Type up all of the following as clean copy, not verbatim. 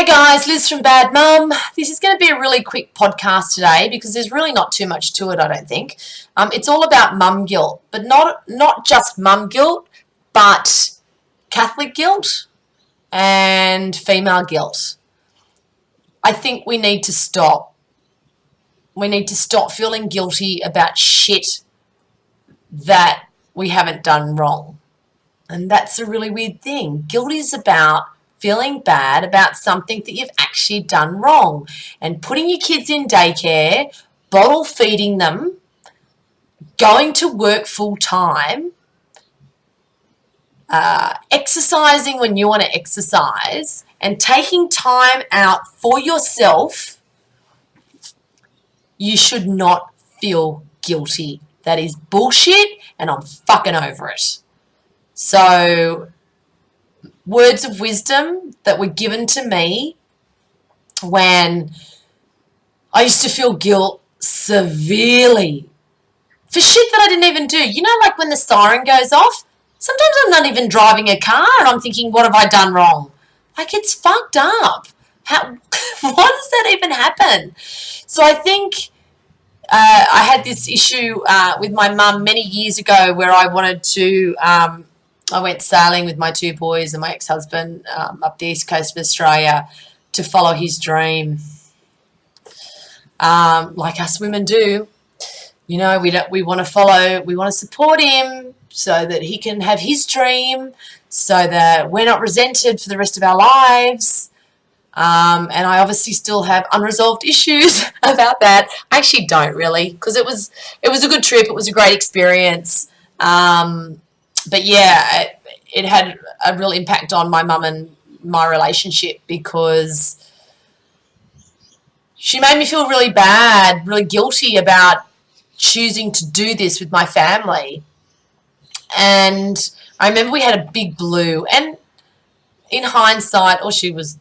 Guys, Liz from Bad Mum. This is going to be a really quick podcast today because there's really not too much to it, I don't think. It's all about mum guilt, but not just mum guilt, but Catholic guilt and female guilt. I think we need to stop. We need to stop feeling guilty about shit that we haven't done wrong. And that's a really weird thing. Guilt is about feeling bad about something that you've actually done wrong. And putting your kids in daycare, bottle feeding them, going to work full time, exercising when you want to exercise, and taking time out for yourself, you should not feel guilty. That is bullshit, and I'm fucking over it. So, words of wisdom that were given to me when I used to feel guilt severely for shit that I didn't even do. You know, like when the siren goes off, sometimes I'm not even driving a car and I'm thinking, what have I done wrong? Like, it's fucked up. Why does that even happen? So I think I had this issue with my mum many years ago where I wanted to I went sailing with my two boys and my ex-husband up the east coast of Australia to follow his dream. Like us women do. You know, we want to support him so that he can have his dream, so that we're not resented for the rest of our lives. And I obviously still have unresolved issues about that. I actually don't really, because it was a good trip. It was a great experience. But yeah, it had a real impact on my mum and my relationship because she made me feel really bad, really guilty about choosing to do this with my family. And I remember we had a big blue, and in hindsight, all she was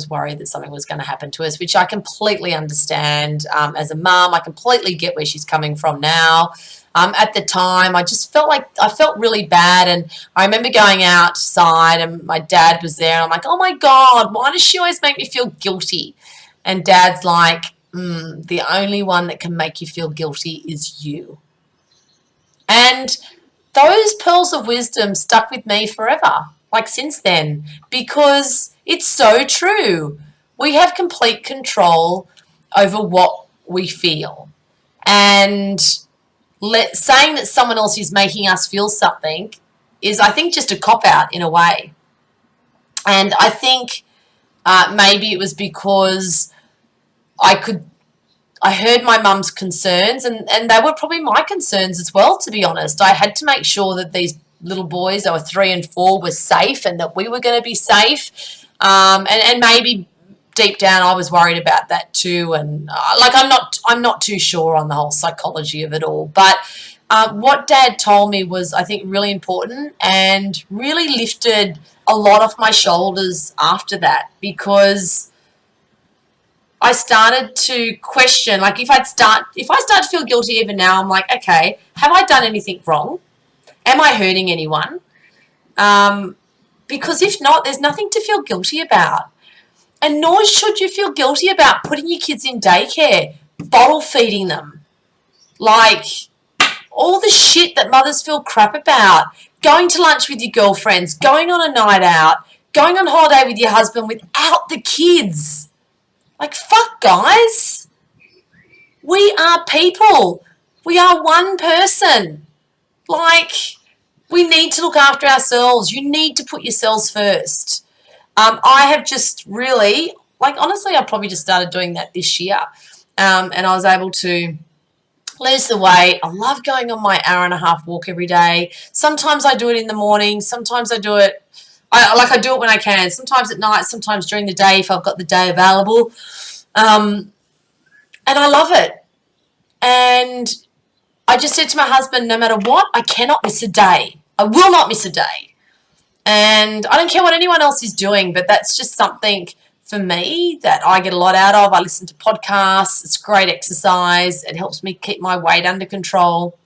worried that something was going to happen to us, which I completely understand. As a mum, I completely get where she's coming from now. At the time, I felt really bad, and I remember going outside and my dad was there, and I'm like, oh my God, why does she always make me feel guilty? And Dad's like, the only one that can make you feel guilty is you. And those pearls of wisdom stuck with me forever, like since then, because it's so true. We have complete control over what we feel. And saying that someone else is making us feel something is, I think, just a cop-out in a way. And I think maybe it was because I heard my mum's concerns, and they were probably my concerns as well, to be honest. I had to make sure that these little boys, they were 3 and 4, were safe, and that we were going to be safe. And maybe deep down I was worried about that too, and I'm not too sure on the whole psychology of it all, but what Dad told me was, I think, really important and really lifted a lot off my shoulders after that, because I started to question, like, if I start to feel guilty even now, I'm like, okay, have I done anything wrong? Am I hurting anyone? Because if not, there's nothing to feel guilty about. And nor should you feel guilty about putting your kids in daycare, bottle feeding them. Like, all the shit that mothers feel crap about. Going to lunch with your girlfriends, going on a night out, going on holiday with your husband without the kids. Like, fuck, guys. We are people. We are one person. Like, we need to look after ourselves. You need to put yourselves first. I have just really, like, honestly, I probably just started doing that this year. And I was able to lose the weight. I love going on my hour-and-a-half walk every day. Sometimes I do it in the morning. Sometimes I do it, I do it when I can. Sometimes at night, sometimes during the day if I've got the day available. And I love it. And I just said to my husband, no matter what, I cannot miss a day. I will not miss a day. And I don't care what anyone else is doing, but that's just something for me that I get a lot out of. I listen to podcasts. It's great exercise. It helps me keep my weight under control.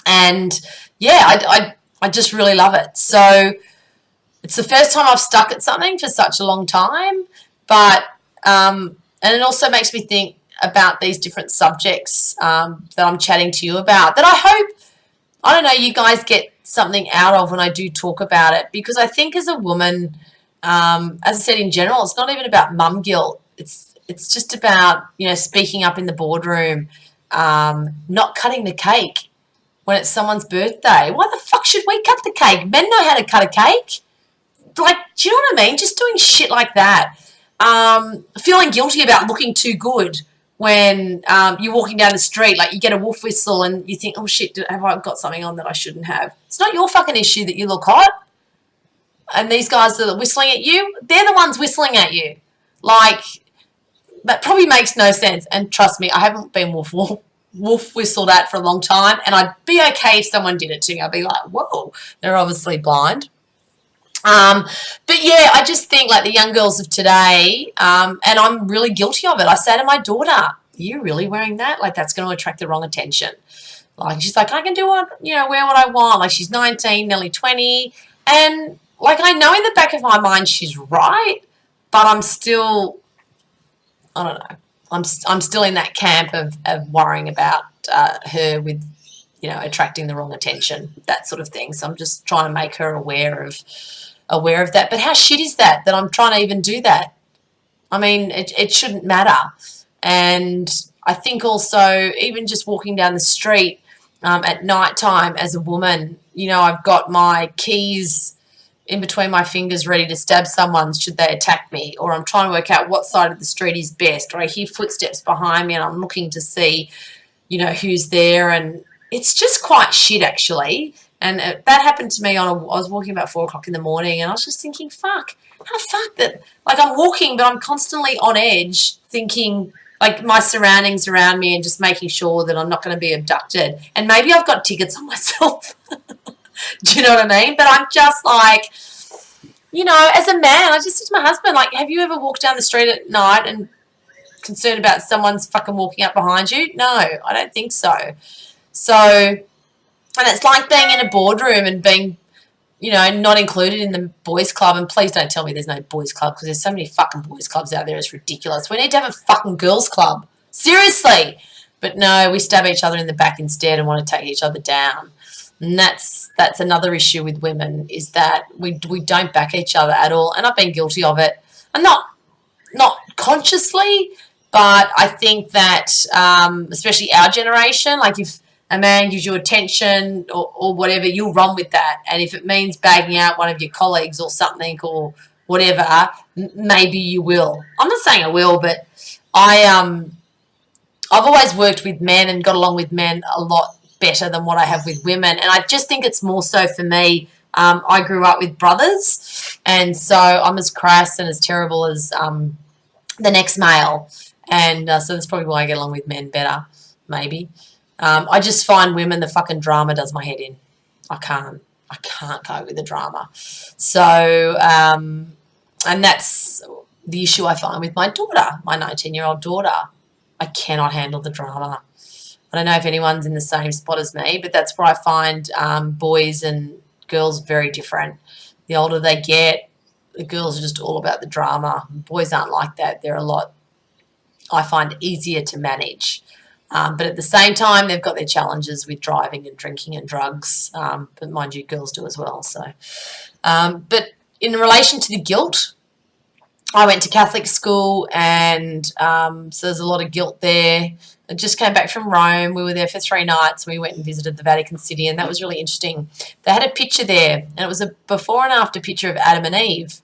And, yeah, I just really love it. So it's the first time I've stuck at something for such a long time, but and it also makes me think about these different subjects that I'm chatting to you about, that I hope, I don't know, you guys get something out of when I do talk about it, because I think as a woman, as I said, in general, it's not even about mum guilt. It's just about, speaking up in the boardroom, not cutting the cake when it's someone's birthday. Why the fuck should we cut the cake? Men know how to cut a cake. Like, do you know what I mean? Just doing shit like that. Feeling guilty about looking too good when you're walking down the street, like you get a wolf whistle and you think, oh shit, have I got something on that I shouldn't have? It's not your fucking issue that you look hot. And these guys that are whistling at you, they're the ones whistling at you. Like, that probably makes no sense. And trust me, I haven't been wolf whistled at for a long time, and I'd be okay if someone did it to me. I'd be like, whoa, they're obviously blind. But yeah, I just think like the young girls of today, and I'm really guilty of it. I say to my daughter, are you really wearing that? Like, that's going to attract the wrong attention. Like, she's like, I can do what, wear what I want. Like, she's 19, nearly 20. And like, I know in the back of my mind she's right, but I'm still, I don't know. I'm still in that camp of worrying about her with, attracting the wrong attention, that sort of thing. So I'm just trying to make her aware of that. But how shit is that I'm trying to even do that? I mean, it shouldn't matter. And I think also, even just walking down the street at night time as a woman, I've got my keys in between my fingers ready to stab someone should they attack me, or I'm trying to work out what side of the street is best, or I hear footsteps behind me and I'm looking to see, who's there. And it's just quite shit, actually. And that happened to me I was walking about 4 o'clock in the morning, and I was just thinking, fuck, how fuck that, like, I'm walking, but I'm constantly on edge thinking, like, my surroundings around me and just making sure that I'm not going to be abducted. And maybe I've got tickets on myself. Do you know what I mean? But I'm just like, as a man, I just said to my husband, like, have you ever walked down the street at night and concerned about someone's fucking walking up behind you? No, I don't think so. So, and it's like being in a boardroom and being, not included in the boys' club. And please don't tell me there's no boys' club, because there's so many fucking boys' clubs out there. It's ridiculous. We need to have a fucking girls' club. Seriously. But no, we stab each other in the back instead and want to take each other down. And that's another issue with women, is that we don't back each other at all. And I've been guilty of it. And not consciously, but I think that especially our generation, like, if a man gives you attention or whatever, you'll run with that. And if it means bagging out one of your colleagues or something or whatever, maybe you will. I'm not saying I will, but I've always worked with men and got along with men a lot better than what I have with women. And I just think it's more so for me. I grew up with brothers, and so I'm as crass and as terrible as the next male. And so that's probably why I get along with men better, maybe. I just find women, the fucking drama does my head in. I can't go with the drama. So, and that's the issue I find with my daughter, my 19-year-old daughter. I cannot handle the drama. I don't know if anyone's in the same spot as me, but that's where I find boys and girls very different. The older they get, the girls are just all about the drama. Boys aren't like that. They're a lot, I find, easier to manage. But at the same time, they've got their challenges with driving and drinking and drugs. But mind you, girls do as well. So, but in relation to the guilt, I went to Catholic school, and so there's a lot of guilt there. I just came back from Rome. We were there for 3 nights. We went and visited the Vatican City, and that was really interesting. They had a picture there, and it was a before and after picture of Adam and Eve.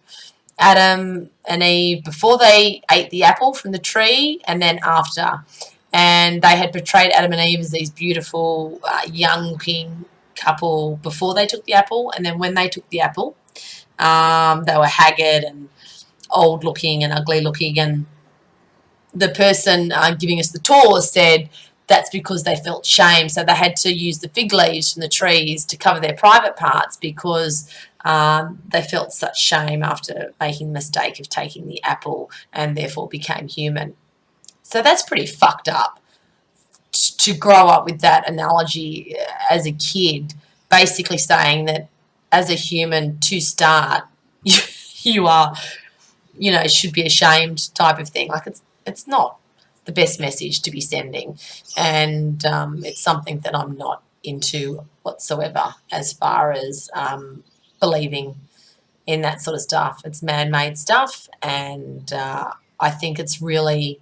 Adam and Eve before they ate the apple from the tree, and then after. And they had portrayed Adam and Eve as these beautiful, young-looking couple before they took the apple, and then when they took the apple, they were haggard and old-looking and ugly-looking, and the person giving us the tour said that's because they felt shame, so they had to use the fig leaves from the trees to cover their private parts because they felt such shame after making the mistake of taking the apple and therefore became human. So that's pretty fucked up to grow up with that analogy as a kid, basically saying that as a human, to start, you are, should be ashamed type of thing. Like it's not the best message to be sending, and it's something that I'm not into whatsoever as far as believing in that sort of stuff. It's man-made stuff, and I think it's really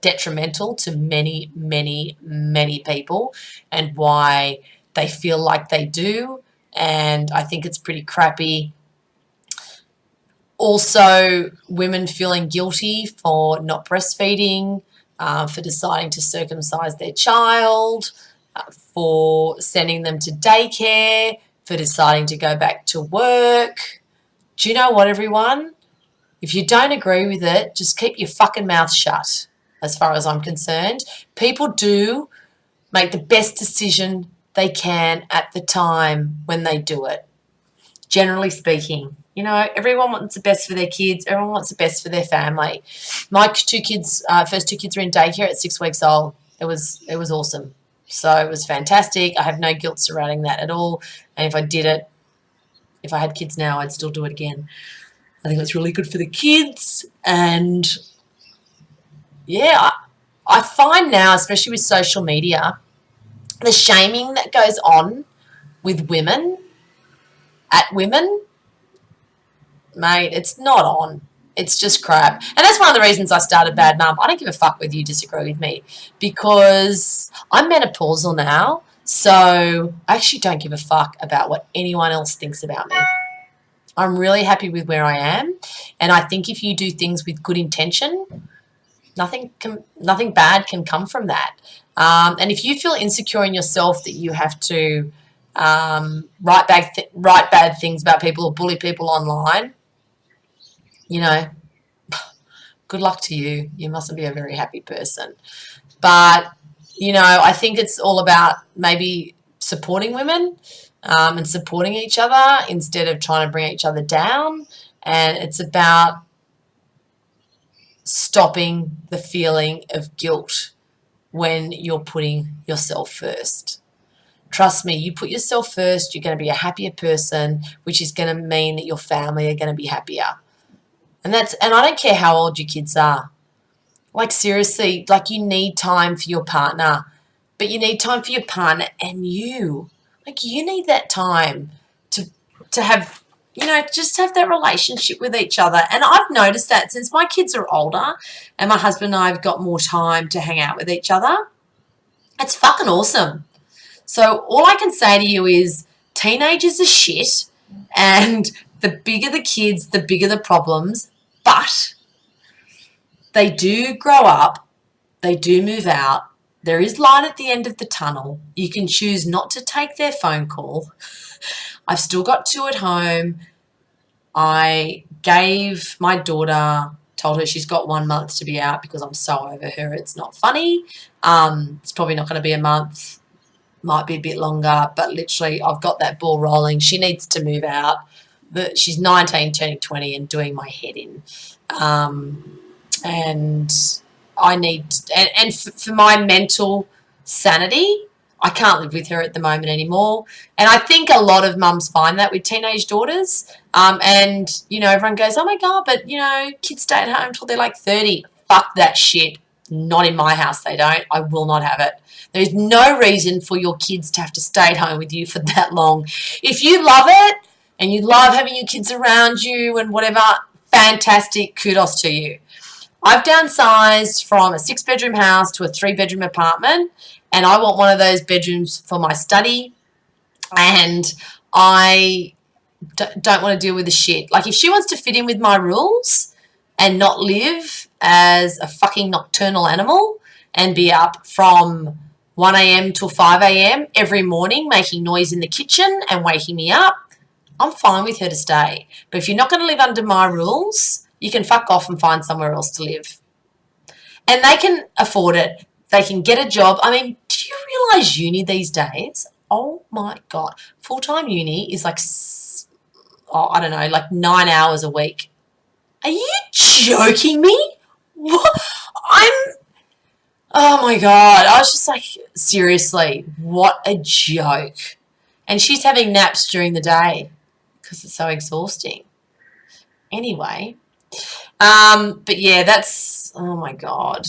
detrimental to many, many, many people and why they feel like they do, and I think it's pretty crappy. Also, women feeling guilty for not breastfeeding, for deciding to circumcise their child, for sending them to daycare, for deciding to go back to work. Do you know what, everyone? If you don't agree with it, just keep your fucking mouth shut, as far as I'm concerned. People do make the best decision they can at the time when they do it, generally speaking. Everyone wants the best for their kids. Everyone wants the best for their family. My first two kids were in daycare at 6 weeks old. It was awesome. So it was fantastic. I have no guilt surrounding that at all. And if I had kids now, I'd still do it again. I think it's really good for the kids. And yeah, I find now, especially with social media, the shaming that goes on with women, at women, mate, it's not on. It's just crap. And that's one of the reasons I started Bad Mum. I don't give a fuck whether you disagree with me, because I'm menopausal now, so I actually don't give a fuck about what anyone else thinks about me. I'm really happy with where I am, and I think if you do things with good intention, nothing bad can come from that. And if you feel insecure in yourself that you have to write bad things about people or bully people online, good luck to you. You mustn't be a very happy person. But, I think it's all about maybe supporting women and supporting each other instead of trying to bring each other down. And it's about stopping the feeling of guilt when you're putting yourself first. Trust me, you put yourself first, you're going to be a happier person, which is going to mean that your family are going to be happier. And I don't care how old your kids are. Like, seriously, like, you need time for your partner, but you need time for your partner and you. Like, you need that time to have, just have that relationship with each other. And I've noticed that since my kids are older and my husband and I have got more time to hang out with each other, it's fucking awesome. So all I can say to you is teenagers are shit, and the bigger the kids, the bigger the problems, but they do grow up, they do move out, there is light at the end of the tunnel. You can choose not to take their phone call. I've still got two at home. I gave my daughter, told her she's got 1 month to be out because I'm so over her, it's not funny. It's probably not going to be a month, might be a bit longer, but literally I've got that ball rolling. She needs to move out. She's 19, turning 20 and doing my head in. And I need, and for my mental sanity, I can't live with her at the moment anymore. And I think a lot of mums find that with teenage daughters. And, everyone goes, oh, my God, but, kids stay at home until they're like 30. Fuck that shit. Not in my house, they don't. I will not have it. There's no reason for your kids to have to stay at home with you for that long. If you love it and you love having your kids around you and whatever, fantastic, kudos to you. I've downsized from a 6-bedroom house to a 3-bedroom apartment, and I want one of those bedrooms for my study, and I don't want to deal with the shit. Like, if she wants to fit in with my rules and not live as a fucking nocturnal animal and be up from 1 a.m. till 5 a.m. every morning making noise in the kitchen and waking me up, I'm fine with her to stay. But if you're not going to live under my rules, you can fuck off and find somewhere else to live. And they can afford it. They can get a job. I mean, do you realise uni these days? Oh, my God. Full-time uni is like, I don't know, like 9 hours a week. Are you joking me? What? Oh, my God. I was just like, seriously, what a joke. And she's having naps during the day because it's so exhausting. Anyway, but yeah, that's, oh my God,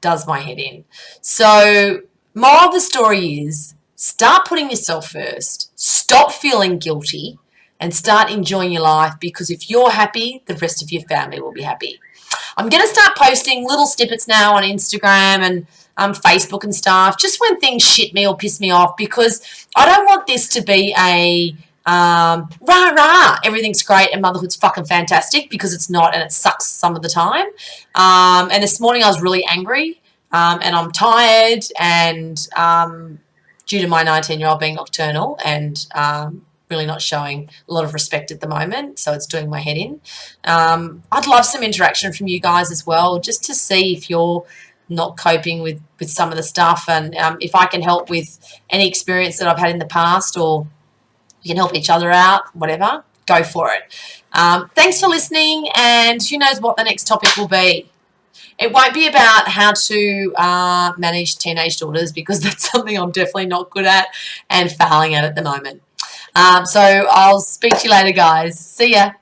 does my head in. So, moral of the story is start putting yourself first, stop feeling guilty, and start enjoying your life, because if you're happy, the rest of your family will be happy. I'm going to start posting little snippets now on Instagram and Facebook and stuff, just when things shit me or piss me off, because I don't want this to be a rah rah, everything's great and motherhood's fucking fantastic, because it's not, and it sucks some of the time. And this morning I was really angry, and I'm tired, and due to my 19-year-old being nocturnal and really not showing a lot of respect at the moment, so it's doing my head in. I'd love some interaction from you guys as well, just to see if you're not coping with some of the stuff, and if I can help with any experience that I've had in the past, or we can help each other out, whatever, go for it. Thanks for listening, and who knows what the next topic will be. It won't be about how to manage teenage daughters, because that's something I'm definitely not good at and failing at the moment. So I'll speak to you later, guys. See ya.